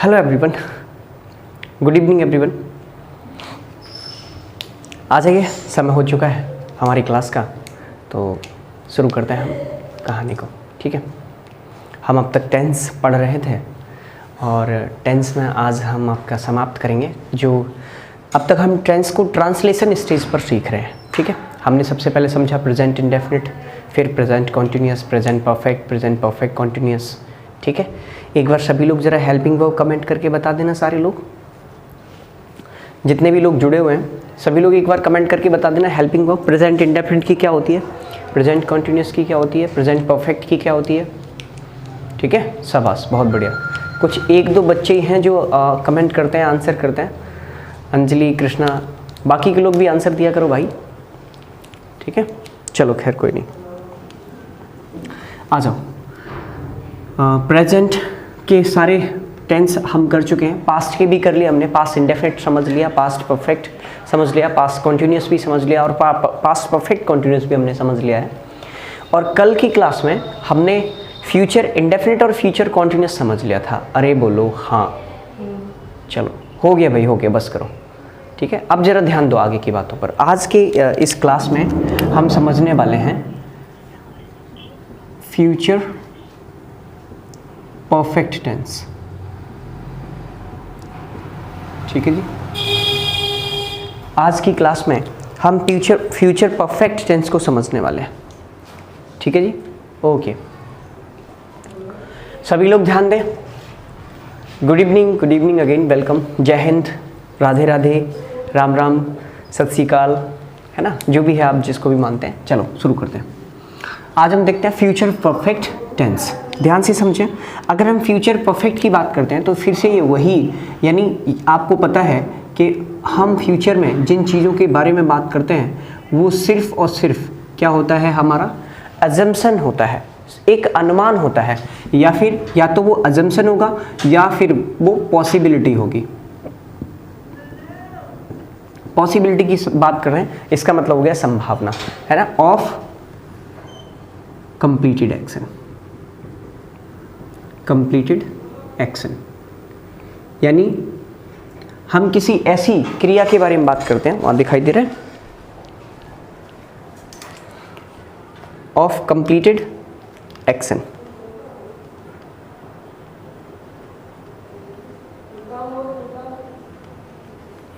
Hello everyone, good evening everyone. आ जाइए, समय हो चुका है हमारी क्लास का, तो शुरू करते हैं हम कहानी को। ठीक है, हम अब तक टेंस पढ़ रहे थे और टेंस में आज हम आपका समाप्त करेंगे। जो अब तक हम टेंस को ट्रांसलेशन स्टेज पर सीख रहे हैं। ठीक है, हमने सबसे पहले समझा प्रेजेंट इंडेफिनिट, फिर present continuous, present perfect continuous. ठीक है, एक बार सभी लोग ज़रा हेल्पिंग वर्ब कमेंट करके बता देना। सारे लोग, जितने भी लोग जुड़े हुए हैं, सभी लोग एक बार कमेंट करके बता देना हेल्पिंग वर्ब प्रेजेंट इंडेफिनिट की क्या होती है, प्रेजेंट कॉन्टिन्यूअस की क्या होती है, प्रेजेंट परफेक्ट की क्या होती है। ठीक है, शाबाश, बहुत बढ़िया। कुछ एक दो बच्चे ही हैं जो कमेंट करते हैं, आंसर करते हैं। अंजलि, कृष्णा, बाकी के लोग भी आंसर दिया करो भाई। ठीक है, चलो खैर कोई नहीं, आ जाओ। प्रेजेंट के सारे टेंस हम कर चुके हैं, पास्ट के भी कर लिया हमने, पास्ट इंडेफिनिट समझ लिया, पास्ट परफेक्ट समझ लिया, पास्ट कॉन्टिन्यूअस भी समझ लिया और पास्ट परफेक्ट कॉन्टिन्यूअस भी हमने समझ लिया है। और कल की क्लास में हमने फ्यूचर इंडेफिनिट और फ्यूचर कॉन्टिन्यूअस समझ लिया था। अरे बोलो हाँ, चलो हो गया भाई, हो गया, बस करो। ठीक है, अब जरा ध्यान दो आगे की बातों पर। आज के इस क्लास में हम समझने वाले हैं फ्यूचर परफेक्ट टेंस। ठीक है जी, आज की क्लास में हम फ्यूचर परफेक्ट टेंस को समझने वाले हैं। ठीक है जी, ओके। सभी लोग ध्यान दें। गुड इवनिंग अगेन, वेलकम, जय हिंद, राधे राधे, राम राम, सत श्री अकाल, है ना, जो भी है आप जिसको भी मानते हैं। चलो शुरू करते हैं। आज हम देखते हैं फ्यूचर परफेक्ट टेंस। ध्यान से समझें, अगर हम फ्यूचर परफेक्ट की बात करते हैं तो फिर से ये वही, यानी आपको पता है कि हम फ्यूचर में जिन चीज़ों के बारे में बात करते हैं वो सिर्फ और सिर्फ क्या होता है, हमारा अजम्पशन होता है, एक अनुमान होता है, या फिर या तो वो अजम्पशन होगा या फिर वो पॉसिबिलिटी होगी। पॉसिबिलिटी की बात कर रहे हैं, इसका मतलब हो गया संभावना, है ना, ऑफ कंप्लीटेड एक्शन। यानी हम किसी ऐसी क्रिया के बारे में बात करते हैं, वहां दिखाई दे रहा है, ऑफ कंप्लीटेड एक्शन।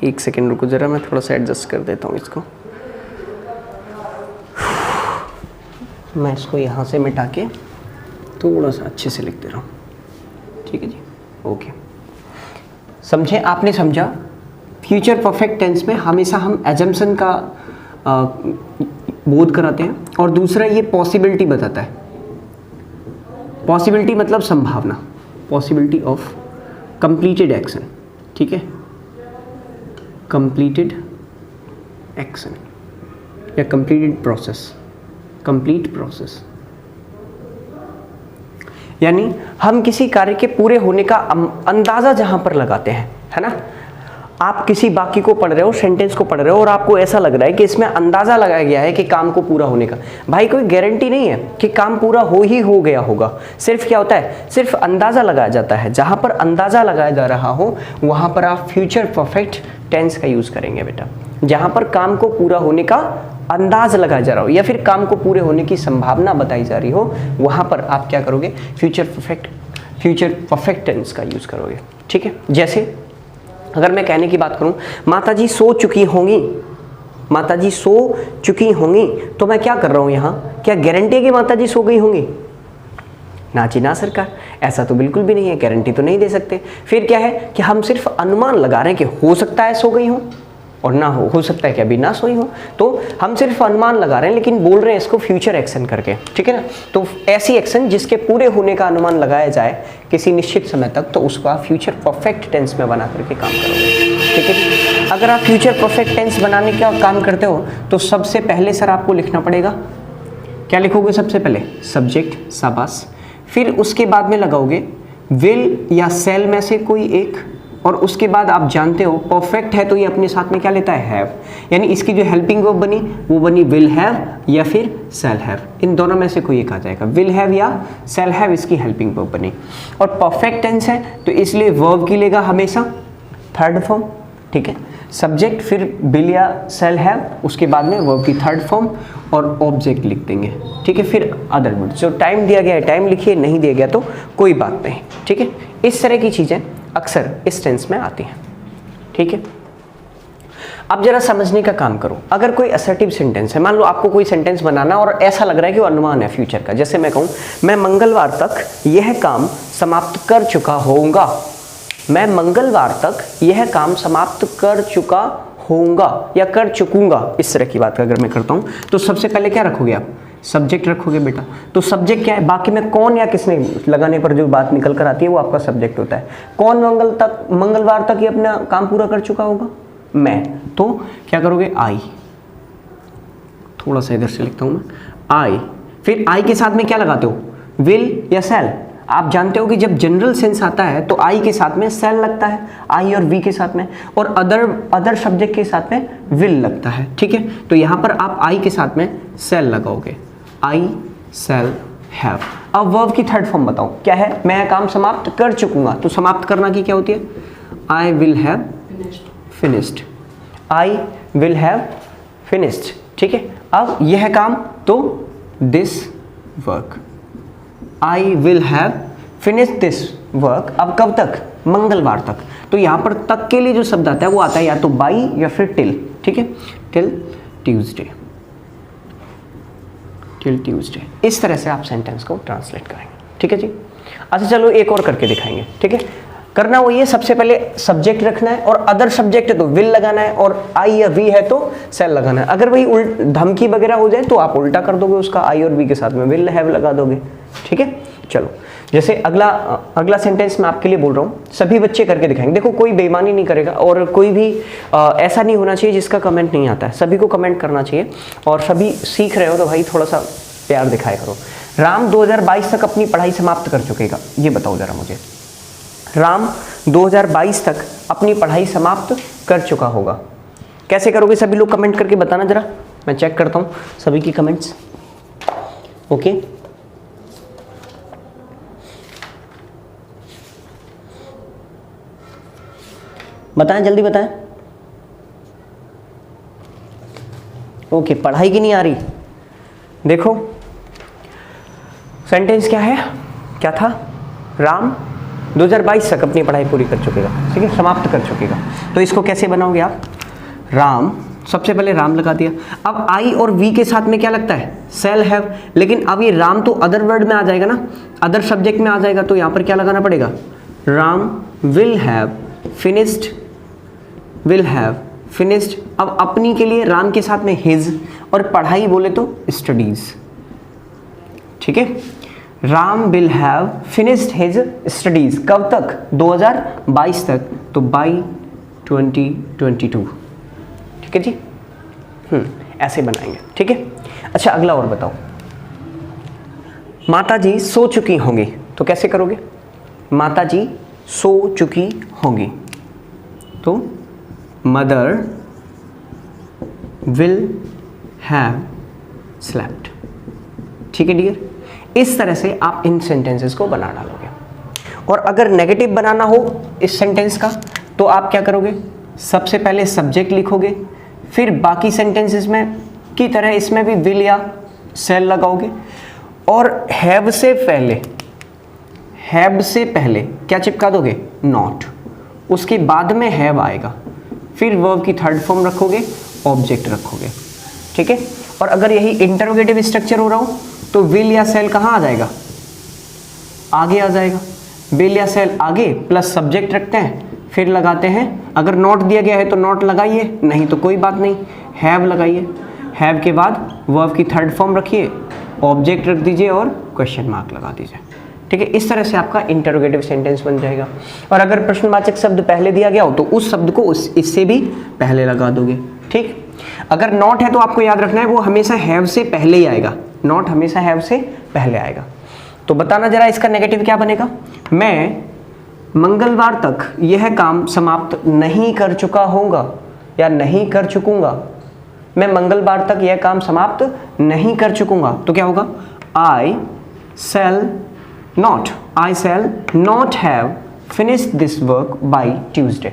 एक सेकेंड रुको जरा, मैं थोड़ा सा एडजस्ट कर देता हूँ इसको। मैं इसको यहाँ से मिटा के थोड़ा सा अच्छे से लिख दे रहा हूँ। ठीक है जी, ओके। समझे, आपने समझा। फ्यूचर परफेक्ट टेंस में हमेशा हम एजम्पशन का बोध कराते हैं, और दूसरा ये पॉसिबिलिटी बताता है। पॉसिबिलिटी मतलब संभावना, पॉसिबिलिटी ऑफ कंप्लीटेड एक्शन। ठीक है, कंप्लीटेड एक्शन या कंप्लीटेड प्रोसेस, कंप्लीट प्रोसेस। यानी हम किसी कार्य के पूरे होने का अंदाजा जहां पर लगाते हैं, है ना। आप किसी वाक्य को पढ़ रहे हो, सेंटेंस को पढ़ रहे हो, और आपको ऐसा लग रहा है कि इसमें अंदाजा लगाया गया है कि काम को पूरा होने का। भाई कोई गारंटी नहीं है कि काम पूरा हो गया होगा। सिर्फ क्या होता है, सिर्फ अंदाजा लगाया जाता है। जहां पर अंदाजा लगाया जा रहा हो वहां पर आप फ्यूचर परफेक्ट टेंस का यूज करेंगे बेटा। जहां पर काम को पूरा होने का अंदाज लगाया जा रहा हो या फिर काम को पूरे होने की संभावना बताई जा रही हो, वहां पर आप क्या करोगे, फ्यूचर परफेक्ट टेंस का यूज करोगे। ठीक है, जैसे अगर मैं कहने की बात करूं, माताजी सो चुकी होंगी, माताजी सो चुकी होंगी, तो मैं क्या कर रहा हूं यहां, क्या गारंटी है कि माताजी सो गई होंगी? ना जी ना सरकार, ऐसा तो बिल्कुल भी नहीं है, गारंटी तो नहीं दे सकते। फिर क्या है कि हम सिर्फ अनुमान लगा रहे हैं कि हो सकता है सो गई हो और ना हो सकता है कि अभी ना सोई हो। तो हम सिर्फ अनुमान लगा रहे हैं, लेकिन बोल रहे हैं इसको फ्यूचर एक्शन करके। ठीक है ना, तो ऐसी एक्शन जिसके पूरे होने का अनुमान लगाया जाए किसी निश्चित समय तक, तो उसको आप फ्यूचर परफेक्ट टेंस में बना करके काम करोगे। ठीक है, अगर आप फ्यूचर परफेक्ट टेंस बनाने का काम करते हो तो सबसे पहले सर आपको लिखना पड़ेगा, क्या लिखोगे सबसे पहले, सब्जेक्ट, शाबाश। फिर उसके बाद में लगाओगे विल या सेल में से कोई एक, और उसके बाद आप जानते हो परफेक्ट है तो ये अपने साथ में क्या लेता है, हैव, यानी इसकी जो हेल्पिंग वर्ब बनी वो बनी विल हैव या फिर शैल हैव, इन दोनों में से कोई एक आ जाएगा, विल हैव या शैल हैव इसकी हेल्पिंग वर्ब बनी। और परफेक्ट टेंस है तो इसलिए वर्ब की लेगा हमेशा थर्ड फॉर्म, ठीक है, सब्जेक्ट फिर विल या शैल हैव, उसके बाद में वर्ब की थर्ड फॉर्म और ऑब्जेक्ट लिख देंगे, ठीक है, फिर अदर वर्ड। जो टाइम दिया गया है टाइम लिखिए, नहीं दिया गया तो कोई बात नहीं, ठीक है। इस तरह की चीज़ें अक्सर इस टेंस में आती हैं, ठीक है। अब जरा समझने का काम करो, अगर कोई असर्टिव सेंटेंस है, मान लो आपको कोई सेंटेंस बनाना और ऐसा लग रहा है कि वो अनुमान है फ्यूचर का, जैसे मैं कहूँ मैं मंगलवार तक यह काम समाप्त कर चुका होऊंगा, मैं मंगलवार तक यह काम समाप्त कर चुका होऊंगा या कर चुकूंगा, इस तरह की बात अगर मैं करता हूँ तो सबसे पहले क्या रखोगे आप, सब्जेक्ट रखोगे बेटा। तो सब्जेक्ट क्या है, बाकी में कौन या किसने लगाने पर जो बात निकल कर आती है वो आपका सब्जेक्ट होता है। कौन मंगलवार तक ये अपना काम पूरा कर चुका होगा, मैं, तो क्या करोगे, आई, थोड़ा सा इधर से लिखता हूं मैं, आई, फिर आई के साथ में क्या लगाते हो, विल या शैल। आप जानते हो कि जब जनरल सेंस आता है तो आई के साथ में शैल लगता है, आई और वी के साथ में, और अदर सब्जेक्ट के साथ में विल लगता है, ठीक है। तो यहां पर आप आई के साथ में शैल लगाओगे, आई शैल हैव। अब वर्ब की थर्ड फॉर्म बताओ क्या है, मैं काम समाप्त कर चुकूंगा, तो समाप्त करना की क्या होती है, आई will have finished, I will have finished, ठीक है। अब यह काम तो this work, I will have finish this work, अब कब तक, मंगलवार तक। तो यहां पर तक के लिए जो शब्द आता है वो आता है या तो बाई या फिर टिल, ठीक है, टिल ट्यूसडे, टिल ट्यूसडे। इस तरह से आप सेंटेंस को ट्रांसलेट करेंगे, ठीक है जी। अच्छा चलो एक और करके दिखाएंगे, ठीक है। करना वो ये, सबसे पहले सब्जेक्ट रखना है और अदर सब्जेक्ट है तो विल लगाना है और आई या वी है तो शैल लगाना है। अगर वही धमकी वगैरह हो जाए तो आप उल्टा कर दोगे, उसका आई और वी के साथ में विल हैव लगा दोगे, ठीक है। चलो जैसे अगला सेंटेंस मैं आपके लिए बोल रहा हूँ, सभी बच्चे करके दिखाएंगे। देखो कोई बेईमानी नहीं करेगा और कोई भी ऐसा नहीं होना चाहिए जिसका कमेंट नहीं आता है, सभी को कमेंट करना चाहिए और सभी सीख रहे हो तो भाई थोड़ा सा प्यार दिखाया करो। राम 2022 तक अपनी पढ़ाई समाप्त कर चुकेगा, ये बताओ जरा मुझे, राम 2022 तक अपनी पढ़ाई समाप्त कर चुका होगा। कैसे करोगे, सभी लोग कमेंट करके बताना जरा, मैं चेक करता हूँ सभी की कमेंट्स। ओके बताएं, जल्दी बताएं। ओके पढ़ाई की नहीं आ रही, देखो सेंटेंस क्या है, क्या था, राम 2022 तक अपनी पढ़ाई पूरी कर चुकेगा, ठीक है, समाप्त कर चुकेगा। तो इसको कैसे बनाओगे आप, राम, सबसे पहले राम लगा दिया। अब आई और वी के साथ में क्या लगता है, शैल हैव, लेकिन अब ये राम तो अदर वर्ड में आ जाएगा ना, अदर सब्जेक्ट में आ जाएगा, तो यहाँ पर क्या लगाना पड़ेगा, Ram will have finished, will have finished. अब अपनी के लिए राम के साथ में हिज और पढ़ाई बोले तो स्टडीज, ठीक है। Ram will have finished his studies, कब तक, 2022 तक, तो बाई 2022, ठीक है जी। ऐसे बनाएंगे, ठीक है। अच्छा अगला और बताओ, माता जी सो चुकी होंगी, तो कैसे करोगे, माता जी सो चुकी होंगी, तो मदर विल हैव स्लेप्ट, ठीक है डियर। इस तरह से आप इन सेंटेंसेस को बना डालोगे। और अगर नेगेटिव बनाना हो इस सेंटेंस का तो आप क्या करोगे, सबसे पहले सब्जेक्ट लिखोगे, फिर बाकी सेंटेंसेस में की तरह इसमें भी विल या शैल लगाओगे और हैव से पहले क्या चिपका दोगे, नॉट, उसके बाद में हैव आएगा, फिर वर्ब की थर्ड फॉर्म रखोगे, ऑब्जेक्ट रखोगे, ठीक है। और अगर यही इंटरोगेटिव स्ट्रक्चर हो रहा हो तो विल या शैल कहाँ आ जाएगा, आगे आ जाएगा, विल या शैल आगे प्लस सब्जेक्ट रखते हैं, फिर लगाते हैं, अगर नॉट दिया गया है तो नॉट लगाइए, नहीं तो कोई बात नहीं, हैव लगाइए, हैव के बाद वर्ब की थर्ड फॉर्म रखिए, ऑब्जेक्ट रख दीजिए और क्वेश्चन मार्क लगा दीजिए, ठीक है। इस तरह से आपका इंटरोगेटिव सेंटेंस बन जाएगा। और अगर प्रश्नवाचक शब्द पहले दिया गया हो तो उस शब्द को इससे भी पहले लगा दोगे, ठीक। अगर नॉट है तो आपको याद रखना है वो हमेशा हैव से पहले ही आएगा, नॉट हमेशा हैव से पहले आएगा। तो बताना जरा इसका नेगेटिव क्या बनेगा, मैं मंगलवार तक यह काम समाप्त नहीं कर चुका होगा या नहीं कर चुकूंगा, मैं मंगलवार तक यह काम समाप्त नहीं कर चुकूंगा, तो क्या होगा? I shall not have finished this work by Tuesday।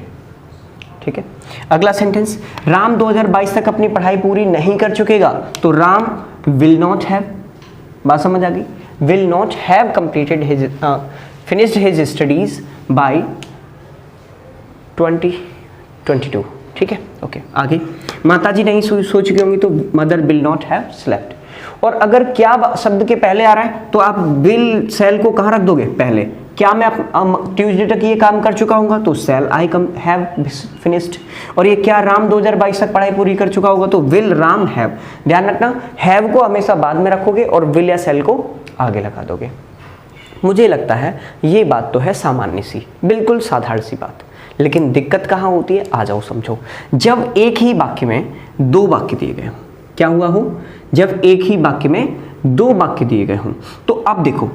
ठीक है, अगला सेंटेंस, राम 2022 तक अपनी पढ़ाई पूरी नहीं कर चुकेगा, तो राम will not have, बात समझ आ गई, will not have completed his finished his studies by 2022। ठीक है, ओके। आगे, माताजी नहीं सो चुकी होंगी, तो mother will not have slept. और अगर क्या शब्द के पहले आ रहा है तो आप विल सेल को कहाँ रख दोगे? पहले। क्या मैं ट्यूसडे तक ये काम कर चुका हूँ, तो shall I come have finished. और ये क्या राम 2022 तक पढ़ाई पूरी कर चुका होगा, तो विल राम हैव। ध्यान रखना, हैव को हमेशा बाद में रखोगे और विल या सेल को आगे लगा दोगे। मुझे लगता है ये बात तो है सामान्य सी, बिल्कुल साधारण सी बात, लेकिन दिक्कत कहाँ होती है? आ जाओ समझो। जब एक ही वाक्य में दो वाक्य दिए गए, क्या हुआ हो? जब एक ही वाक्य में दो वाक्य दिए गए हों, तो अब देखो,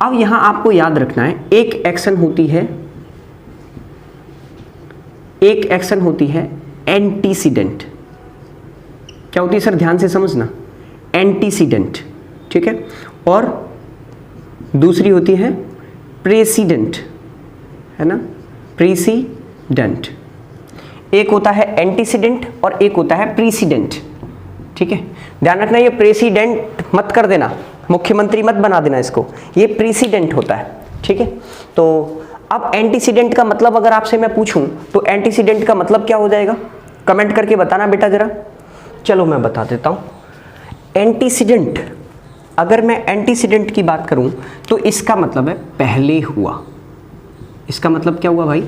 अब यहां आपको याद रखना है, एक एक्शन होती है एंटीसीडेंट। क्या होती है सर? ध्यान से समझना, एंटीसीडेंट, ठीक है। और दूसरी होती है प्रेसिडेंट, है ना, प्रेसिडेंट। एक होता है एंटीसीडेंट और एक होता है प्रीसीडेंट, ठीक है। ध्यान रखना, ये प्रेसिडेंट मत कर देना, मुख्यमंत्री मत बना देना इसको, ये प्रेसिडेंट होता है, ठीक है। तो अब एंटीसीडेंट का मतलब अगर आपसे मैं पूछूं तो एंटीसीडेंट का मतलब क्या हो जाएगा? कमेंट करके बताना बेटा जरा। चलो मैं बता देता हूं। एंटीसीडेंट, अगर मैं एंटीसीडेंट की बात करूं तो इसका मतलब है पहले हुआ। इसका मतलब क्या हुआ भाई?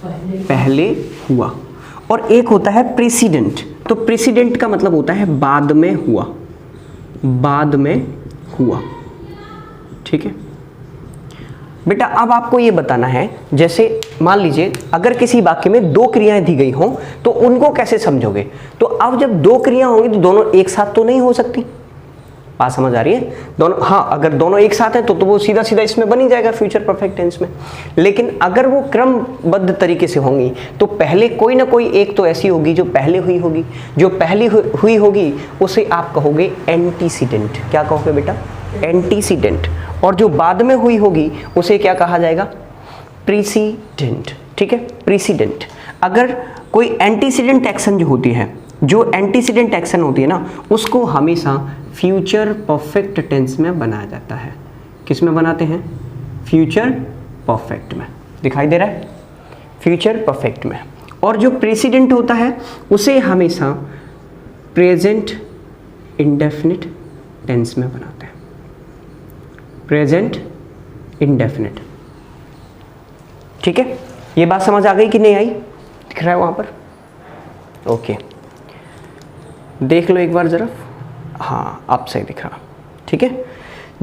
पहले हुआ। और एक होता है प्रेसिडेंट, तो प्रेसिडेंट का मतलब होता है बाद में हुआ, बाद में हुआ, ठीक है बेटा। अब आपको ये बताना है, जैसे मान लीजिए अगर किसी वाक्य में दो क्रियाएं दी गई हों तो उनको कैसे समझोगे? तो अब जब दो क्रिया होंगी तो दोनों एक साथ तो नहीं हो सकती, बात समझ आ रही है? दोनों, हाँ, अगर दोनों एक साथ हैं तो वो सीधा सीधा इसमें बन ही जाएगा फ्यूचर परफेक्ट टेंस में। लेकिन अगर वो क्रमबद्ध तरीके से होंगी तो पहले कोई ना कोई एक तो ऐसी होगी जो पहले हुई होगी, जो पहले हुई होगी उसे आप कहोगे एंटीसीडेंट। क्या कहोगे बेटा? एंटीसीडेंट। और जो बाद में हुई होगी उसे क्या कहा जाएगा? प्रीसीडेंट, ठीक है, प्रीसीडेंट। अगर कोई एंटीसीडेंट एक्शन जो होती है, जो एंटीसीडेंट एक्शन होती है ना, उसको हमेशा फ्यूचर परफेक्ट टेंस में बनाया जाता है। किस में बनाते हैं? फ्यूचर परफेक्ट में। दिखाई दे रहा है? फ्यूचर परफेक्ट में। और जो प्रेसिडेंट होता है उसे हमेशा प्रेजेंट इंडेफिनिट टेंस में बनाते हैं। प्रेजेंट इंडेफिनिट, ठीक है। ये बात समझ आ गई कि नहीं आई? दिख रहा है वहां पर? ओके, देख लो एक बार जरा। हाँ, आप सही दिख रहा, ठीक है।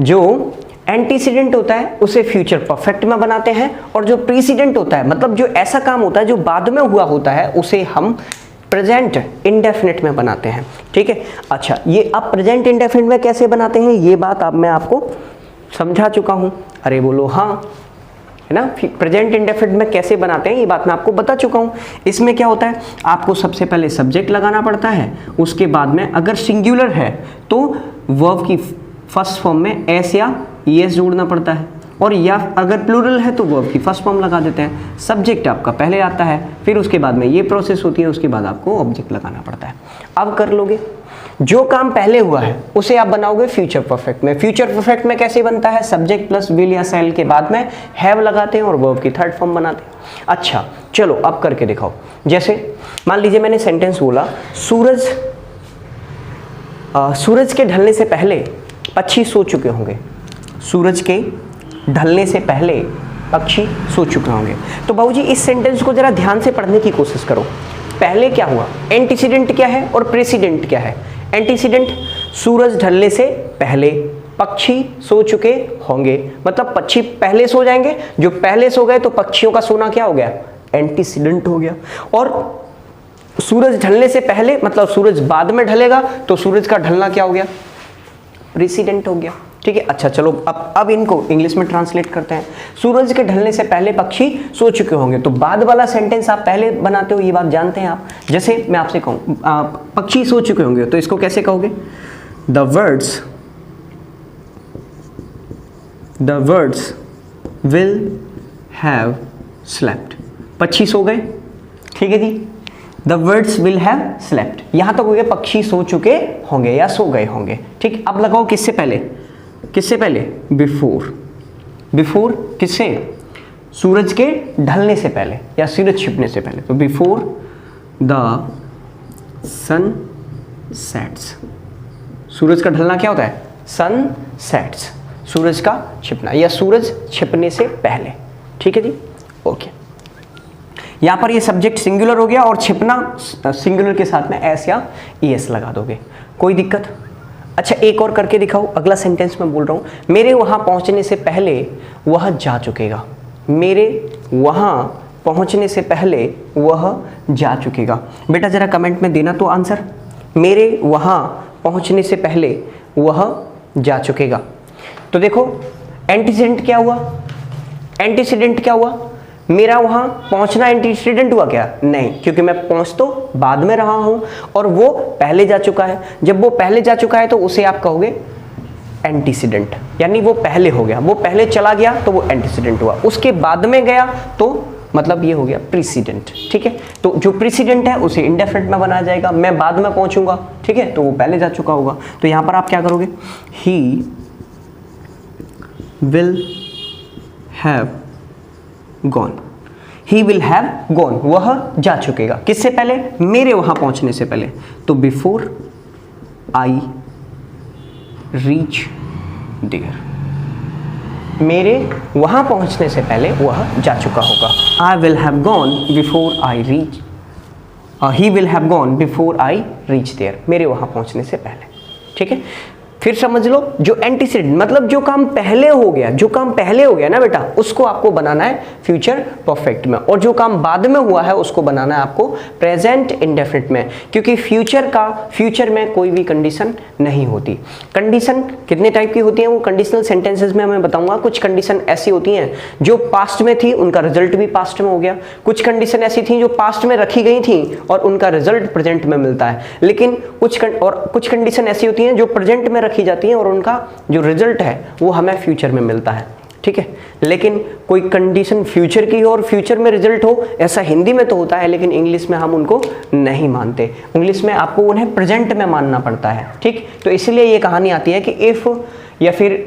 जो एंटीसीडेंट होता है उसे फ्यूचर परफेक्ट में बनाते हैं, और जो प्रीसीडेंट होता है, मतलब जो ऐसा काम होता है जो बाद में हुआ होता है, उसे हम प्रेजेंट इंडेफिनिट में बनाते हैं, ठीक है। अच्छा, ये अब प्रेजेंट इंडेफिनिट में कैसे बनाते हैं ये बात अब मैं आपको समझा चुका हूं। अरे बोलो हाँ, है ना। प्रेजेंट इंडेफिनिट में कैसे बनाते हैं ये बात मैं आपको बता चुका हूं। इसमें क्या होता है, आपको सबसे पहले सब्जेक्ट लगाना पड़ता है, उसके बाद में अगर सिंगुलर है तो वर्ब की फर्स्ट फॉर्म में एस या ईएस जोड़ना पड़ता है, और या अगर प्लूरल है तो वर्ब की फर्स्ट फॉर्म लगा देते हैं। सब्जेक्ट आपका पहले आता है, फिर उसके बाद में ये प्रोसेस होती है, उसके बाद आपको ऑब्जेक्ट लगाना पड़ता है। अब कर लोगे। जो काम पहले हुआ है उसे आप बनाओगे फ्यूचर परफेक्ट में। फ्यूचर परफेक्ट में कैसे बनता है? सब्जेक्ट प्लस विल या सेल के बाद में हैव लगाते हैं और वर्ब की थर्ड फॉर्म बनाते हैं। अच्छा चलो अब करके दिखाओ। जैसे मान लीजिए मैंने सेंटेंस बोला, सूरज के ढलने से पहले पक्षी सो चुके होंगे। सूरज के ढलने से पहले पक्षी सो चुके होंगे। तो बाबूजी इस सेंटेंस को जरा ध्यान से पढ़ने की कोशिश करो। पहले क्या हुआ? एंटीसीडेंट क्या है और प्रेसिडेंट क्या है? एंटीसीडेंट, सूरज ढलने से पहले पक्षी सो चुके होंगे, मतलब पक्षी पहले सो जाएंगे। जो पहले सो गए तो पक्षियों का सोना क्या हो गया? एंटीसीडेंट हो गया। और सूरज ढलने से पहले मतलब सूरज बाद में ढलेगा तो सूरज का ढलना क्या हो गया? प्रेसिडेंट हो गया, ठीक ठीक है। अच्छा चलो अब इनको इंग्लिश में ट्रांसलेट करते हैं। सूरज के ढलने से पहले पक्षी सो चुके होंगे, तो बाद वाला सेंटेंस आप पहले बनाते हो, ये बात जानते हैं आप। जैसे मैं आपसे कहूँ पक्षी सो चुके होंगे, तो इसको कैसे कहोगे? The words will have slept. पक्षी सो गए, ठीक है जी। The words will have slept, यहां तक हो गया पक्षी सो चुके होंगे या सो गए होंगे, ठीक। अब लगाओ किससे पहले, किससे पहले? बिफोर। बिफोर किससे? सूरज के ढलने से पहले या सूरज छिपने से पहले, तो बिफोर द सन सेट्स। सूरज का ढलना क्या होता है? सन सेट्स, सूरज का छिपना या सूरज छिपने से पहले, ठीक है जी। ओके, यहां पर ये सब्जेक्ट सिंगुलर हो गया और छिपना सिंगुलर के साथ में एस या ईएस लगा दोगे, कोई दिक्कत? अच्छा एक और करके दिखाओ, अगला सेंटेंस में बोल रहा हूं, मेरे वहां पहुंचने से पहले वह जा चुकेगा। मेरे वहां पहुंचने से पहले वह जा चुकेगा। बेटा जरा कमेंट में देना तो आंसर, मेरे वहां पहुंचने से पहले वह जा चुकेगा। तो देखो एंटीसीडेंट क्या हुआ? एंटीसीडेंट क्या हुआ? मेरा वहां पहुंचना एंटीसीडेंट हुआ क्या? नहीं, क्योंकि मैं पहुंच तो बाद में रहा हूं और वो पहले जा चुका है। जब वो पहले जा चुका है तो उसे आप कहोगे एंटीसीडेंट, यानी वो पहले हो गया, वो पहले चला गया तो वो एंटीसीडेंट हुआ। उसके बाद में गया तो मतलब ये हो गया प्रीसीडेंट, ठीक है। तो जो प्रीसीडेंट है उसे इंडेफिनिट में बनाया जाएगा, मैं बाद में पहुंचूंगा, ठीक है, तो वो पहले जा चुका होगा। तो यहां पर आप क्या करोगे? He will have gone. He will have gone, वह जा चुकेगा। किससे पहले? मेरे वहां पहुंचने से पहले, तो बिफोर आई रीच देयर। मेरे वहां पहुंचने से पहले वह जा चुका होगा। I will have gone before I reach, he will have gone before I reach there, मेरे वहां पहुंचने से पहले, ठीक है। फिर समझ लो, जो एंटीसीडेंट मतलब जो काम पहले हो गया, जो काम पहले हो गया ना बेटा, उसको आपको बनाना है फ्यूचर परफेक्ट में, और जो काम बाद में हुआ है उसको बनाना है आपको प्रेजेंट इंडेफिनिट में, क्योंकि फ्यूचर में कोई भी कंडीशन नहीं होती। कंडीशन कितने टाइप की होती हैं वो कंडीशनल सेंटेंसेस में मैं बताऊंगा। कुछ कंडीशन ऐसी होती हैं जो पास्ट में थी, उनका रिजल्ट भी पास्ट में हो गया। कुछ कंडीशन ऐसी थी जो पास्ट में रखी गई थी और उनका रिजल्ट प्रेजेंट में मिलता है। लेकिन कुछ कंडीशन ऐसी होती हैं जो प्रेजेंट में रखी जाती हैं और उनका जो रिजल्ट है वो हमें फ्यूचर में मिलता है, ठीक है। लेकिन कोई कंडीशन फ्यूचर की हो और फ्यूचर में रिजल्ट हो, ऐसा हिंदी में तो होता है, लेकिन इंग्लिश में हम उनको नहीं मानते। इंग्लिश में आपको उन्हें प्रेजेंट में मानना पड़ता है, ठीक। तो इसलिए ये कहानी आती है कि इफ या फिर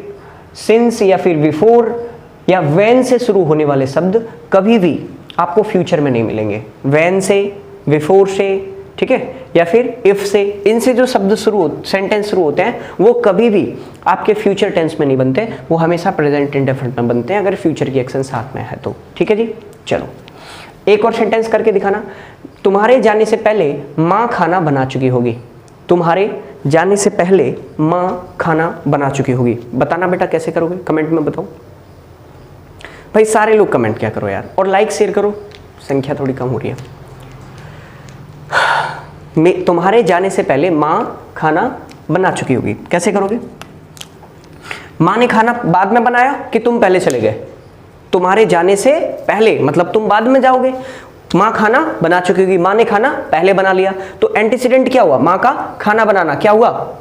सिंस या फिर बिफोर या व्हेन से शुरू होने वाले शब्द कभी भी आपको फ्यूचर में नहीं मिलेंगे। व्हेन से, बिफोर से, ठीक है, या फिर इफ से, इनसे जो शब्द सेंटेंस शुरू होते हैं वो कभी भी आपके फ्यूचर टेंस में नहीं बनते, वो हमेशा प्रेजेंट इंडेफिनिट में बनते हैं अगर फ्यूचर की एक्शन साथ में है तो, ठीक है जी। चलो एक और सेंटेंस करके दिखाना। तुम्हारे जाने से पहले माँ खाना बना चुकी होगी। तुम्हारे जाने से पहले माँ खाना बना चुकी होगी। बताना बेटा कैसे करोगे, कमेंट में बताओ भाई, सारे लोग कमेंट क्या करो यार, और लाइक शेयर करो, संख्या थोड़ी कम हो रही है। तुम्हारे जाने से पहले माँ खाना बना चुकी होगी, कैसे करोगे? माँ ने खाना बाद में बनाया कि तुम पहले चले गए? तुम्हारे जाने से पहले मतलब तुम बाद में जाओगे। माँ खाना बना चुकी होगी, माँ ने खाना पहले बना लिया, तो एंटीसीडेंट क्या हुआ? माँ का खाना बनाना क्या हुआ?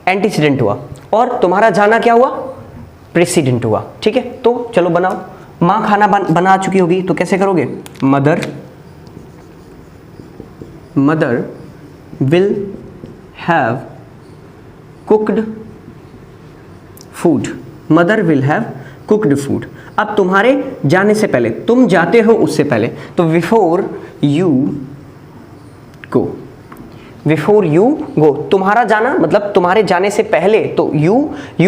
एंटीसीडेंट हुआ। और तुम्हारा जाना क्या हुआ? प्रेसिडेंट हुआ, ठीक है। तो चलो बनाओ, माँ खाना बना चुकी होगी तो कैसे करोगे? Mother will have cooked food. Mother will have cooked food. अब तुम्हारे जाने से पहले, तुम जाते हो उससे पहले, तो before you go. Before you go, तुम्हारा जाना मतलब तुम्हारे जाने से पहले, तो you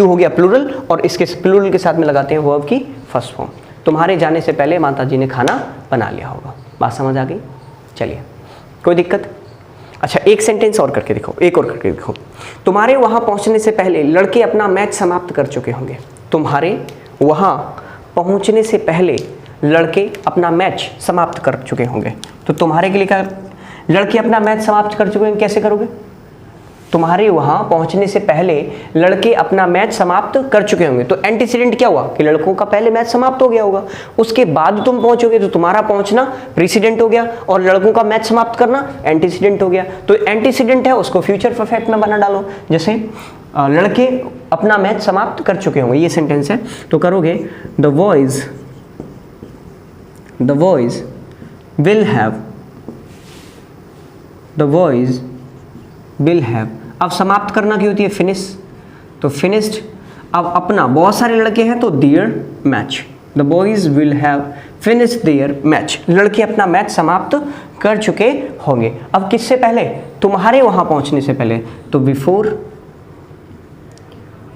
हो गया प्लूरल, और इसके प्लूरल के साथ में लगाते हैं वर्ब की फर्स्ट फॉर्म। तुम्हारे जाने से पहले माता जी ने खाना बना लिया होगा। बात समझ आ गई? चलिए, कोई दिक्कत? अच्छा एक सेंटेंस और करके दिखाओ, एक और करके दिखाओ। तुम्हारे वहां पहुंचने से पहले लड़के अपना मैच समाप्त कर चुके होंगे। तुम्हारे वहां पहुंचने से पहले लड़के अपना मैच समाप्त कर चुके होंगे। तो तुम्हारे के लिए क्या? लड़के अपना मैच समाप्त कर चुके हैं, कैसे करोगे? तुम्हारे वहां पहुंचने से पहले लड़के अपना मैच समाप्त कर चुके होंगे। तो एंटीसीडेंट क्या हुआ कि लड़कों का पहले मैच समाप्त हो गया होगा, उसके बाद तुम पहुंचोगे तो तुम्हारा पहुंचना प्रीसीडेंट हो गया और लड़कों का मैच समाप्त करना एंटीसीडेंट हो गया। तो एंटीसीडेंट है उसको फ्यूचर परफेक्ट में बना डालो। जैसे लड़के अपना मैच समाप्त कर चुके होंगे, ये सेंटेंस है, तो करोगे the boys will have, the boys will have. अब समाप्त करना की होती है फिनिश, तो फिनिश्ड। अब अपना बहुत सारे लड़के हैं तो their match, the boys will have finished their match. लड़के अपना मैच समाप्त कर चुके होंगे। अब किससे पहले? तुम्हारे वहां पहुंचने से पहले, तो before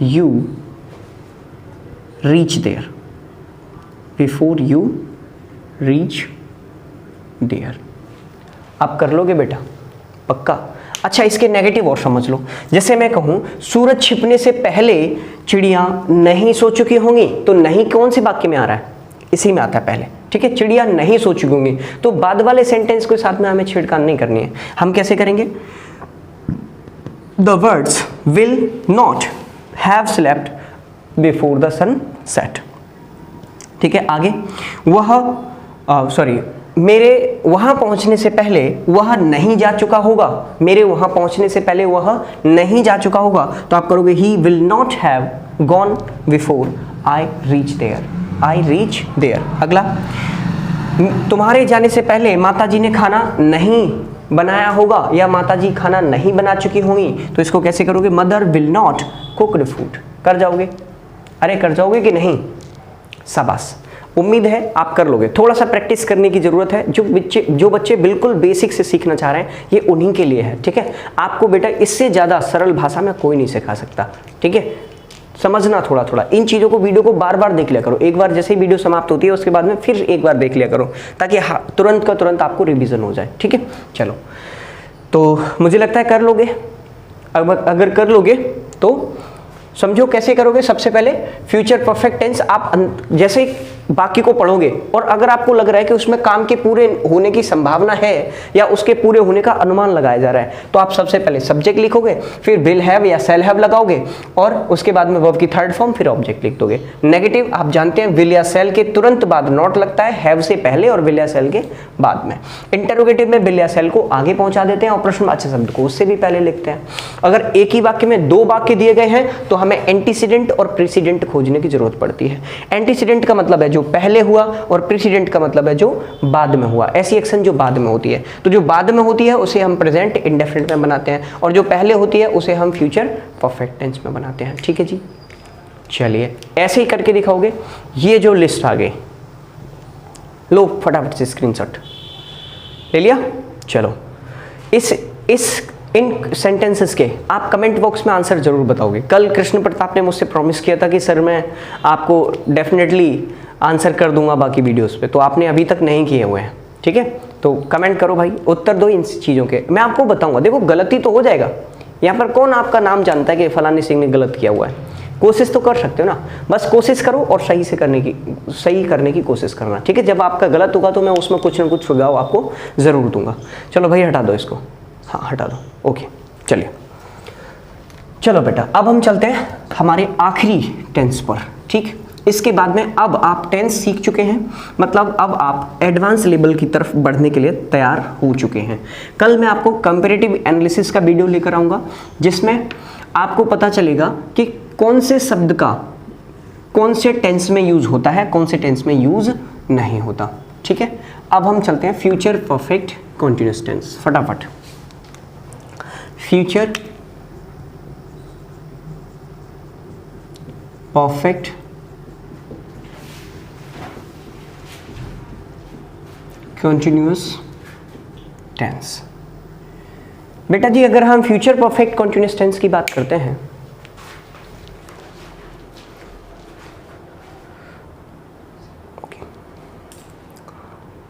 you reach there, before you reach there. अब कर लोगे बेटा पक्का? अच्छा, इसके नेगेटिव और समझ लो। जैसे मैं कहूं सूरज छिपने से पहले चिड़िया नहीं सो चुकी होंगी, तो नहीं कौन से वाक्य में आ रहा है? इसी में आता है पहले, ठीक है। चिड़िया नहीं सो चुकी होंगी, तो बाद वाले सेंटेंस के साथ में हमें छेड़खानी नहीं करनी है। हम कैसे करेंगे? The birds will not have slept before the sun set, ठीक है। आगे मेरे वहां पहुंचने से पहले वह नहीं जा चुका होगा, मेरे वहां पहुंचने से पहले वह नहीं जा चुका होगा, तो आप करोगे he will not have gone before I reach there, I reach there. अगला, तुम्हारे जाने से पहले माताजी ने खाना नहीं बनाया होगा या माताजी खाना नहीं बना चुकी होंगी, तो इसको कैसे करोगे? Mother will not cooked food. कर जाओगे? अरे कर जाओगे कि नहीं? शाबाश, उम्मीद है आप कर लोगे। थोड़ा सा प्रैक्टिस करने की जरूरत है। जो बच्चे बिल्कुल बेसिक से सीखना चाह रहे हैं, ये उन्हीं के लिए है, ठीक है। आपको बेटा इससे ज़्यादा सरल भाषा में कोई नहीं सिखा सकता, ठीक है। समझना थोड़ा थोड़ा इन चीज़ों को, वीडियो को बार बार देख लिया करो। एक बार जैसे ही वीडियो समाप्त होती है उसके बाद में फिर एक बार देख लिया करो, ताकि तुरंत का तुरंत आपको रिविजन हो जाए, ठीक है। चलो, तो मुझे लगता है कर लोगे। अगर कर लोगे तो समझो कैसे करोगे। सबसे पहले फ्यूचर परफेक्ट टेंस आप जैसे वाक्य को पढ़ोगे और अगर आपको लग रहा है कि उसमें काम के पूरे होने की संभावना है या उसके पूरे होने का अनुमान लगाया जा रहा है, तो आप सबसे पहले सब्जेक्ट लिखोगे, फिर विल हैव या शैल हैव लगाओगे और उसके बाद में वर्ब की थर्ड फॉर्म, फिर ऑब्जेक्ट लिख दोगे। नेगेटिव आप जानते हैं विल या शैल के तुरंत बाद नॉट लगता है, हैव से पहले और विल या शैल के बाद में। इंटरोगेटिव में विल या शैल को आगे पहुंचा देते हैं और प्रश्नवाचक शब्द को उससे भी पहले लिखते हैं। अगर एक ही वाक्य में दो वाक्य दिए गए हैं तो हमें एंटीसीडेंट और प्रीसीडेंट खोजने की जरूरत पड़ती है। एंटीसीडेंट का मतलब है जो पहले हुआ और प्रीसीडेंट का मतलब है जो बाद में हुआ, ऐसी एक्शन जो बाद में होती है। तो जो बाद में होती है उसे हम प्रेजेंट इंडेफिनिट में बनाते हैं और जो पहले होती है उसे हम फ्यूचर परफेक्ट टेंस में बनाते हैं, ठीक है जी। चलिए ऐसे ही करके दिखाओगे। ये जो लिस्ट आ गई, लो फटाफट से स्क्रीनशॉट ले लिया। चलो इन सेंटेंसेस के आप कमेंट बॉक्स में आंसर जरूर बताओगे। कल कृष्ण प्रताप ने मुझसे प्रॉमिस किया था कि सर मैं आपको डेफिनेटली आंसर कर दूंगा बाकी वीडियोस पे, तो आपने अभी तक नहीं किए हुए हैं, ठीक है। तो कमेंट करो भाई, उत्तर दो इन चीज़ों के। मैं आपको बताऊंगा, देखो गलती तो हो जाएगा, यहाँ पर कौन आपका नाम जानता है कि फलानी सिंह ने गलत किया हुआ है। कोशिश तो कर सकते हो ना, बस कोशिश करो और सही करने की कोशिश करना, ठीक है। जब आपका गलत होगा तो मैं उसमें कुछ ना कुछ सुझाव आपको ज़रूर दूंगा। चलो भाई हटा दो इसको, हाँ हटा दो, ओके। चलिए चलो बेटा, अब हम चलते हैं हमारे आखिरी टेंस पर, ठीक। इसके बाद में अब आप टेंस सीख चुके हैं, मतलब अब आप एडवांस लेवल की तरफ बढ़ने के लिए तैयार हो चुके हैं। कल मैं आपको कंपैरेटिव एनालिसिस का वीडियो लेकर आऊँगा, जिसमें आपको पता चलेगा कि कौन से शब्द का कौन से टेंस में यूज़ होता है, कौन से टेंस में यूज़ नहीं होता, ठीक है। अब हम चलते हैं फ्यूचर परफेक्ट कॉन्टिन्यूअस टेंस, फटाफट। Future perfect continuous tense. बेटा जी अगर हम फ्यूचर परफेक्ट कंटिन्यूअस टेंस की बात करते हैं,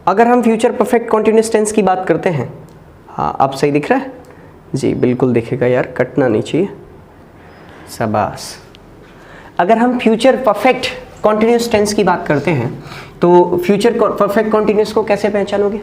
अगर हम फ्यूचर परफेक्ट कंटिन्यूअस टेंस की बात करते हैं, हाँ अब सही दिख रहा है जी, बिल्कुल दिखेगा यार, कटना नहीं चाहिए, शाबाश। अगर हम फ्यूचर परफेक्ट कॉन्टिन्यूस टेंस की बात करते हैं तो फ्यूचर परफेक्ट कॉन्टिन्यूस को कैसे पहचानोगे?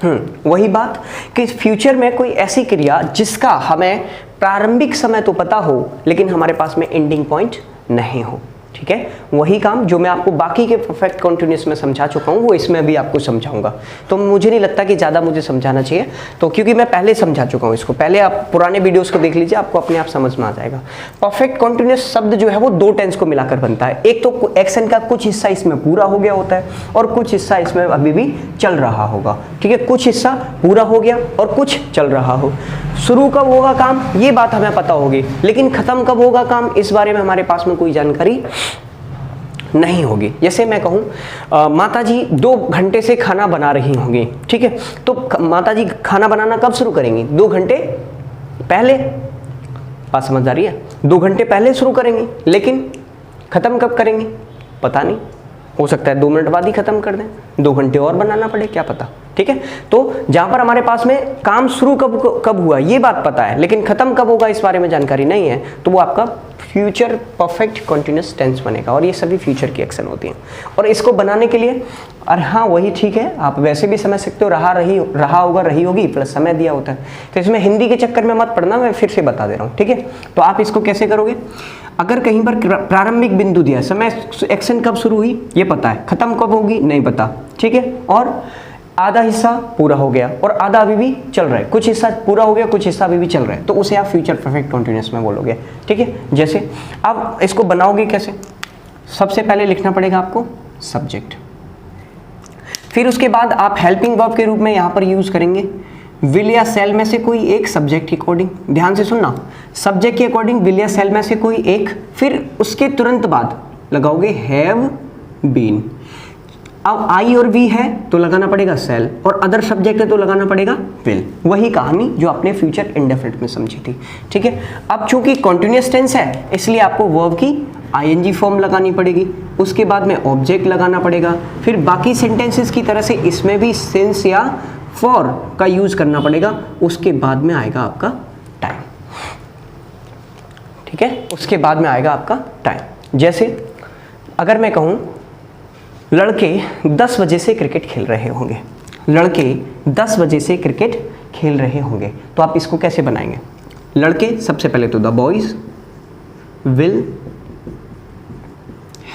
वही बात कि फ्यूचर में कोई ऐसी क्रिया जिसका हमें प्रारंभिक समय तो पता हो लेकिन हमारे पास में एंडिंग पॉइंट नहीं हो, ठीक है। वही काम जो मैं आपको बाकी के परफेक्ट कंटिन्यूअस में समझा चुका हूँ वो इसमें भी आपको समझाऊंगा। तो मुझे नहीं लगता कि ज़्यादा मुझे समझाना चाहिए, तो क्योंकि मैं पहले समझा चुका हूँ इसको। पहले आप पुराने वीडियोस को देख लीजिए, आपको अपने आप समझ में आ जाएगा। परफेक्ट कंटिन्यूअस शब्द जो है वो दो टेंस को मिलाकर बनता है। एक तो एक्शन का कुछ हिस्सा इसमें पूरा हो गया होता है और कुछ हिस्सा इसमें अभी भी चल रहा होगा, ठीक है। कुछ हिस्सा पूरा हो गया और कुछ चल रहा हो। शुरू कब होगा काम ये बात हमें पता होगी, लेकिन खत्म कब होगा काम इस बारे में हमारे पास में कोई जानकारी नहीं होगी। जैसे मैं कहूँ माता जी 2 घंटे से खाना बना रही होंगी, ठीक है। तो माता जी खाना बनाना कब शुरू करेंगी? 2 घंटे पहले। बात समझ आ रही है? 2 घंटे पहले शुरू करेंगी, लेकिन खत्म कब करेंगी पता नहीं। हो सकता है 2 मिनट बाद ही खत्म कर दें, 2 घंटे और बनाना पड़े, क्या पता, ठीक है। तो जहां पर हमारे पास में काम शुरू कब हुआ ये बात पता है, लेकिन खत्म कब होगा इस बारे में जानकारी नहीं है, तो वो आपका फ्यूचर परफेक्ट कंटिन्यूअस टेंस बनेगा। और ये सभी फ्यूचर की एक्शन होती हैं। और इसको बनाने के लिए, और हाँ वही ठीक है, आप वैसे भी समझ सकते हो, रहा होगा रही होगी प्लस समय दिया होता है। तो इसमें हिंदी के चक्कर में मत पढ़ना, मैं फिर से बता दे रहा हूँ, ठीक है। तो आप इसको कैसे करोगे? अगर कहीं पर प्रारंभिक बिंदु दिया, समय एक्शन कब शुरू हुई ये पता है, खत्म कब होगी नहीं पता, ठीक है। और आधा हिस्सा पूरा हो गया और आधा अभी भी चल रहा है, कुछ हिस्सा पूरा हो गया कुछ हिस्सा अभी भी चल रहा है, तो उसे आप फ्यूचर परफेक्ट कंटिन्यूअस में बोलोगे, ठीक है। जैसे अब इसको बनाओगे कैसे? सबसे पहले लिखना पड़ेगा आपको सब्जेक्ट, फिर उसके बाद आप हेल्पिंग वर्ब के रूप में यहां पर यूज करेंगे विल या सेल में से कोई एक सब्जेक्ट के अकॉर्डिंग। ध्यान से सुनना, सब्जेक्ट के अकॉर्डिंग विल या सेल में से कोई एक, फिर उसके तुरंत बाद लगाओगे हैव बीन। अब आई और वी है तो लगाना पड़ेगा सेल, और अदर सब्जेक्ट है तो लगाना पड़ेगा विल। वही कहानी जो आपने फ्यूचर इंडेफिनिट में समझी थी, ठीक है। अब चूंकि कॉन्टिन्यूअस टेंस है इसलिए आपको वर्ब की आईएनजी फॉर्म लगानी पड़ेगी, उसके बाद में ऑब्जेक्ट लगाना पड़ेगा, फिर बाकी सेंटेंसेस की तरह से इसमें भी सिंस या फॉर का यूज करना पड़ेगा, उसके बाद में आएगा आपका टाइम, ठीक है। उसके बाद में आएगा आपका टाइम। जैसे अगर मैं कहूं लड़के 10 बजे से क्रिकेट खेल रहे होंगे, लड़के 10 बजे से क्रिकेट खेल रहे होंगे, तो आप इसको कैसे बनाएंगे? लड़के, सबसे पहले तो the boys will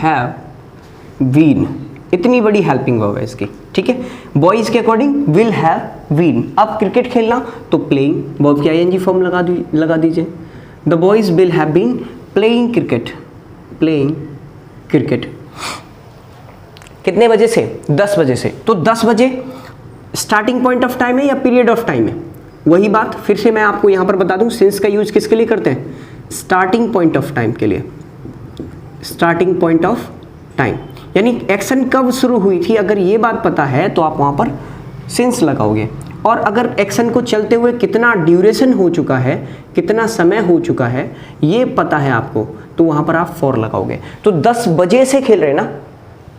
have been, इतनी बड़ी हेल्पिंग वर्ब है इसकी, ठीक है। बॉयज के अकॉर्डिंग विल हैव बीन। अब क्रिकेट खेलना तो प्लेइंग, वर्ब की आईएनजी फॉर्म लगा दीजिए। The boys will have been playing cricket, playing cricket. कितने बजे से? 10 बजे से। तो 10 बजे स्टार्टिंग पॉइंट ऑफ टाइम है या पीरियड ऑफ टाइम है? वही बात फिर से मैं आपको यहां पर बता दूं, सिंस का यूज किसके लिए करते हैं? स्टार्टिंग पॉइंट ऑफ टाइम के लिए। स्टार्टिंग पॉइंट ऑफ टाइम यानी एक्शन कब शुरू हुई थी, अगर ये बात पता है तो आप वहां पर सिंस लगाओगे। और अगर एक्शन को चलते हुए कितना ड्यूरेशन हो चुका है, कितना समय हो चुका है ये पता है आपको, तो वहां पर आप फॉर लगाओगे। तो 10 बजे से खेल रहे ना,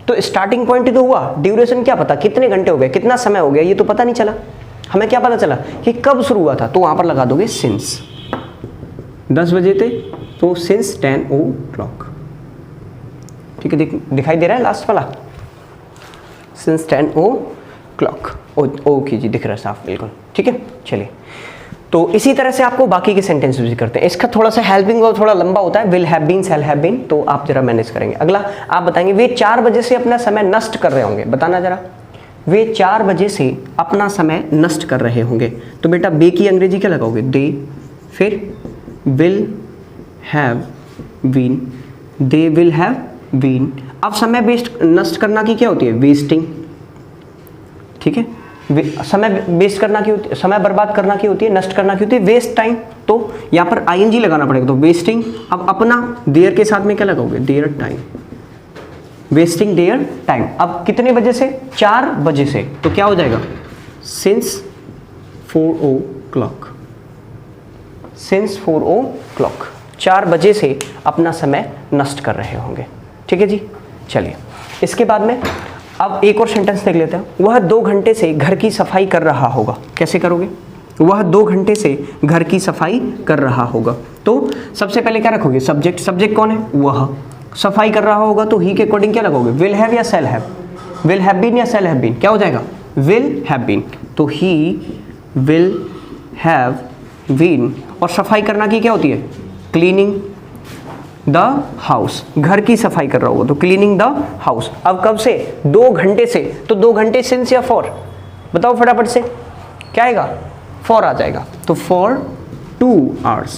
तो स्टार्टिंग पॉइंट तो हुआ, ड्यूरेशन क्या पता, कितने घंटे हो गए, कितना समय हो गया, ये तो पता नहीं चला। हमें क्या पता चला कि कब शुरू हुआ था, तो वहां पर लगा दोगे सिंस। 10 बजे थे तो सिंस 10 o'clock, ठीक है। दिखाई दे रहा है लास्ट वाला, सिंस 10 o'clock। ओके जी, दिख रहा है साफ बिल्कुल, ठीक है। चलिए, तो इसी तरह से आपको बाकी के सेंटेंस भी करते हैं। इसका थोड़ा सा हेल्पिंग वर्ब थोड़ा लंबा होता है, will have been, shall have been, तो आप जरा मैनेज करेंगे। अगला आप बताएंगे वे 4 बजे से अपना समय नष्ट कर रहे होंगे, बताना जरा। वे 4 बजे से अपना समय नष्ट कर रहे होंगे, तो बेटा बे की अंग्रेजी क्या लगाओगे? दे, फिर will have been, they will have been. अब समय नष्ट करना की क्या होती है? वेस्टिंग, ठीक है। समय वेस्ट करना की होती है, समय बर्बाद करना की होती है, नष्ट करना की होती है वेस्ट टाइम, तो यहाँ पर आईएनजी लगाना पड़ेगा, तो वेस्टिंग। अब अपना देयर के साथ में क्या लगाओगे? Their time, wasting their time. अब कितने बजे से? 4 बजे से, तो क्या हो जाएगा? सिंस 4 o'clock, सिंस 4 o'clock, 4 बजे से अपना समय नष्ट कर रहे होंगे, ठीक है जी। चलिए, इसके बाद में अब एक और सेंटेंस देख लेते हैं। वह 2 घंटे से घर की सफाई कर रहा होगा, कैसे करोगे? वह 2 घंटे से घर की सफाई कर रहा होगा, तो सबसे पहले क्या रखोगे? सब्जेक्ट। सब्जेक्ट कौन है? वह। सफाई कर रहा होगा तो ही के अकॉर्डिंग क्या लगोगे? विल हैव या shall have? Will have been या शैल हैव बीन? क्या हो जाएगा? Will have been. तो ही विल हैव बीन, और सफाई करना की क्या होती है, क्लीनिंग द हाउस, घर की सफाई कर रहा होगा तो क्लीनिंग द हाउस। अब कब से, 2 घंटे से, तो 2 घंटे सिंस या फॉर, बताओ फटाफट से क्या आएगा, फॉर आ जाएगा, तो फॉर 2 आवर्स,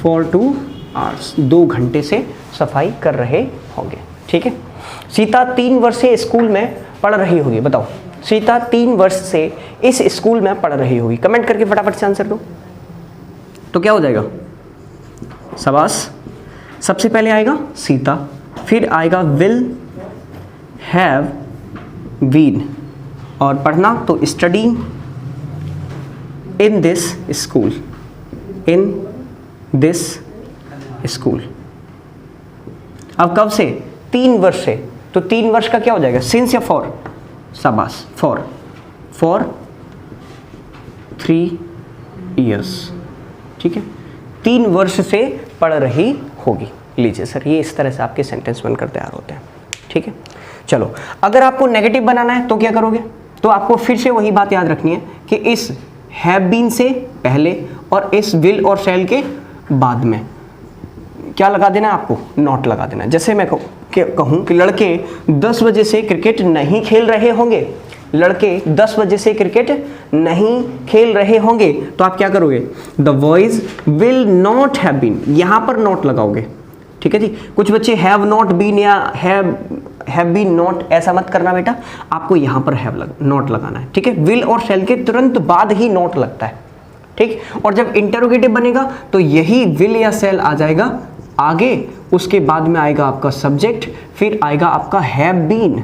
फॉर 2 आवर्स, 2 घंटे से सफाई कर रहे होंगे। ठीक है, सीता 3 वर्ष से स्कूल में पढ़ रही होगी, बताओ सीता 3 वर्ष से इस स्कूल में पढ़ रही होगी, कमेंट करके फटाफट से आंसर दो। तो क्या हो जाएगा, शाबाश, सबसे पहले आएगा सीता, फिर आएगा विल हैव बीन, और पढ़ना तो study in this school, in this school. अब कब से, 3 वर्ष से, तो 3 वर्ष का क्या हो जाएगा, सिंस या फॉर, शाबाश, फॉर 3 इयर्स। ठीक है, 3 वर्ष से पढ़ रही होगी। लीजिए सर, ये इस तरह से आपके सेंटेंस बनकर तैयार होते हैं। ठीक है, चलो अगर आपको नेगेटिव बनाना है तो क्या करोगे, तो आपको फिर से वही बात याद रखनी है कि इस हैव बीन से पहले और इस विल और शैल के बाद में क्या लगा देना है, आपको नॉट लगा देना है। जैसे मैं कहूँ कि लड़के 10 बजे से क्रिकेट नहीं खेल रहे होंगे, लड़के 10 बजे से क्रिकेट नहीं खेल रहे होंगे, तो आप क्या करोगे, the boys will not have been, यहां पर नॉट लगाओगे। ठीक है जी, कुछ बच्चे हैव नॉट बीन या हैव बीन नॉट, ऐसा मत करना बेटा, आपको यहां पर नॉट लगाना है। ठीक है, विल और शैल के तुरंत बाद ही नॉट लगता है। ठीक, और जब इंटरोगेटिव बनेगा तो यही विल या शैल आ जाएगा आगे, उसके बाद में आएगा आपका सब्जेक्ट, फिर आएगा आपका हैव बीन,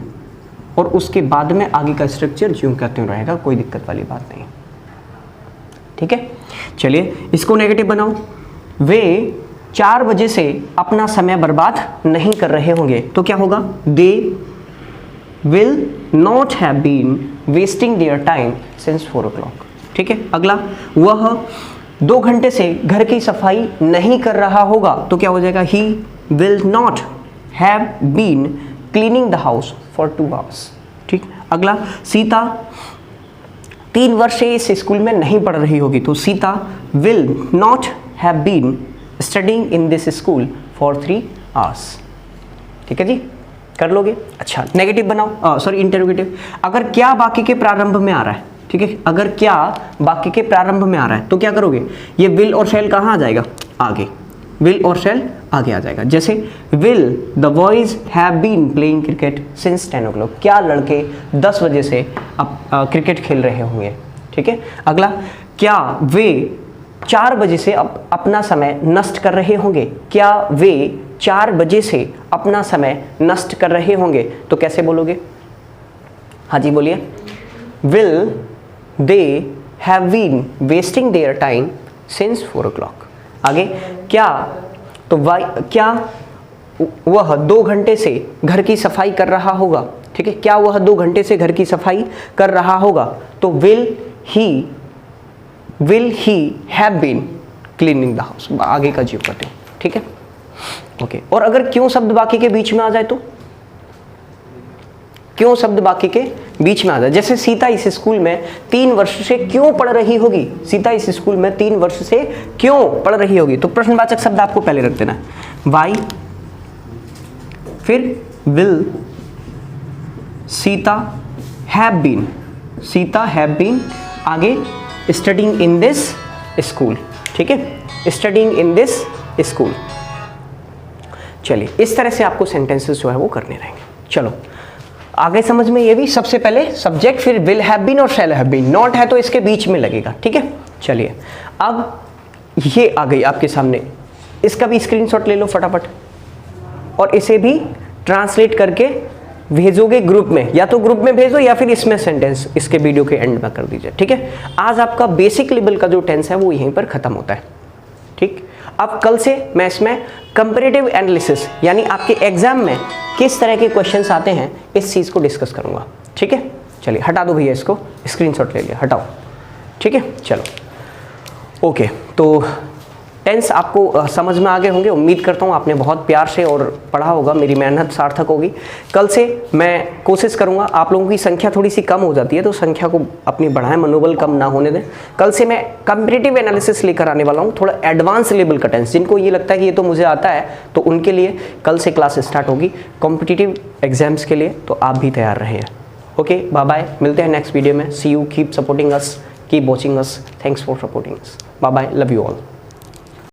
और उसके बाद में आगे का स्ट्रक्चर ज्यों का त्यों रहेगा, कोई दिक्कत वाली बात नहीं। ठीक है, चलिए इसको नेगेटिव बनाओ, वे 4 बजे से अपना समय बर्बाद नहीं कर रहे होंगे, तो क्या होगा, they will not have been wasting their time since 4 o'clock। ठीक है, अगला, वह 2 घंटे से घर की सफाई नहीं कर रहा होगा, तो क्या हो जाएगा, he will not have been cleaning the house for 2 hours। ठीक, अगला, सीता 3 वर्ष से इस स्कूल में नहीं पढ़ रही होगी, तो Sita will not have been studying in this school for 3 hours। ठीक है जी, कर लोगे। अच्छा, नेगेटिव बनाओ, सॉरी इंटरोगेटिव, अगर क्या वाक्य के प्रारंभ में आ रहा है, ठीक है, अगर क्या वाक्य के प्रारंभ में आ रहा है तो क्या करोगे, ये विल और शैल कहाँ आ जाएगा, आगे, विल और शैल आगे आ जाएगा। जैसे will the boys have been playing cricket since 10 o'clock, क्या लड़के 10 बजे से क्रिकेट खेल रहे होंगे। ठीक है, अगला, क्या वे 4 बजे से अपना समय नष्ट कर रहे होंगे, क्या वे 4 बजे से अपना समय नष्ट कर रहे होंगे, तो कैसे बोलोगे, हाँ जी बोलिए, will they have been wasting their time since 4 o'clock। आगे, क्या, तो क्या वह 2 घंटे से घर की सफाई कर रहा होगा। ठीक है, क्या वह 2 घंटे से घर की सफाई कर रहा होगा, तो will he have been cleaning the house, आगे का जीव करते हैं। ठीक है, ओके, और अगर क्यों शब्द वाक्य के बीच में आ जाए, तो क्यों शब्द वाक्य के बीच में आ जाए, जैसे सीता इस स्कूल में 3 वर्ष से क्यों पढ़ रही होगी, सीता इस स्कूल में 3 वर्ष से क्यों पढ़ रही होगी, तो प्रश्नवाचक शब्द आपको पहले रख देना है, वाई, फिर will Sita have been, Sita have been, आगे स्टडिंग इन दिस स्कूल। ठीक है, स्टडिंग इन दिस स्कूल। चलिए, इस तरह से आपको सेंटेंसेस जो है वो करने रहेंगे। चलो आगे समझ में, ये भी सबसे पहले सब्जेक्ट, फिर विल हैव बीन और शैल हैव बीन, नॉट है तो इसके बीच में लगेगा। ठीक है, चलिए अब ये आ गई आपके सामने, इसका भी स्क्रीनशॉट ले लो फटाफट, और इसे भी ट्रांसलेट करके भेजोगे ग्रुप में, या तो ग्रुप में भेजो या फिर इसमें सेंटेंस इसके वीडियो के एंड में कर दीजिए। ठीक है, आज आपका बेसिक लेवल का जो टेंस है वो यहीं पर खत्म होता है। ठीक, अब कल से मैं इसमें कंपैरेटिव एनालिसिस, यानी आपके एग्जाम में किस तरह के क्वेश्चंस आते हैं, इस चीज़ को डिस्कस करूंगा। ठीक है, चलिए हटा दो भैया इसको, स्क्रीनशॉट ले लिया, हटाओ। ठीक है, चलो ओके, तो टेंस आपको समझ में आ गए होंगे, उम्मीद करता हूँ आपने बहुत प्यार से और पढ़ा होगा, मेरी मेहनत सार्थक होगी। कल से मैं कोशिश करूँगा, आप लोगों की संख्या थोड़ी सी कम हो जाती है तो संख्या को अपनी बढ़ाएं, मनोबल कम ना होने दें। कल से मैं कंपैरेटिव एनालिसिस लेकर आने वाला हूँ, थोड़ा एडवांस लेवल का टेंस, जिनको ये लगता है कि ये तो मुझे आता है, तो उनके लिए कल से क्लास स्टार्ट होगी कॉम्पिटिटिव एग्जाम्स के लिए, तो आप भी तैयार रहें। ओके, बाय बाय, मिलते हैं नेक्स्ट वीडियो में। See you, keep supporting us, keep watching us, thanks for supporting us, bye bye, love you all.